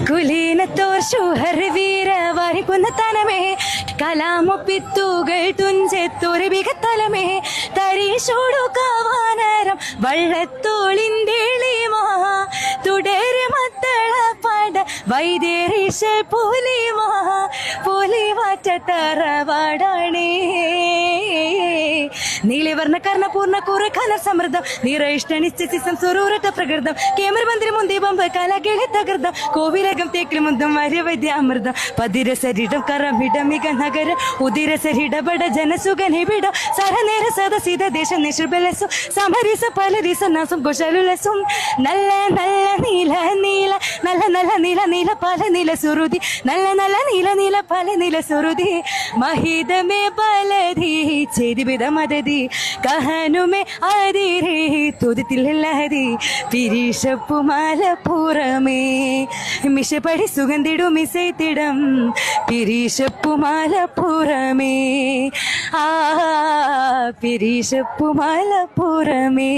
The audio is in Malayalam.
കുലീനത്തോർ ഷുഹർ വീര വരിക്കുന്ന തനമേ കലാമൊപ്പിത്തുകൾ തുഞ്ചെത്തൊരു ബികത്തലമേ തരീശോടു കാവാനരം വള്ളത്തോളിൻ്റെളിമാ തുടരെ മത്തള പട വൈദ്യരീശ പുലിമാ പുലിവാറ്റ തറവാടാണേ നീലിവർണ്ണ കർണപൂർണ്ണ കുറെ കലർ സമൃദ്ധം നിറയിഷ്ട നിശ്ചിസം സുരൂരട്ട പ്രകൃതം കേമർ മന്ദിരം മുന്തിപം കലകിളി തകൃതം കോവിലകം തേക്കിൽ മുന്തം വര്യവൈദ്യാമൃതം പതിരസരിടം കറമിടം മിക നഗര ഉദിരസരിടപട ജനസുഖനിബിട സരനേര സദസിത ദേശ നിശുബലസു സമരിസ പലരിസ നാസം കുശലുലസും നല്ല നല്ല നീല നീല നല്ല നല്ല നീല നീല പല നീല സുരുതി നല്ല നല്ല നീല നീല പല നീല സുരുതി മഹിതമേ ബലധി ചേതിബിത മദതി കഹനുമേ ആദിരേ തുതിത്തില്ലഹതി പിരീശപ്പുമാല പുറമേ മിഷപടി സുഗന്ധിടും മിസൈത്തിടം പിരീശപ്പുമാല പുറമേ ആ പിരീശപ്പുമാല പുറമേ.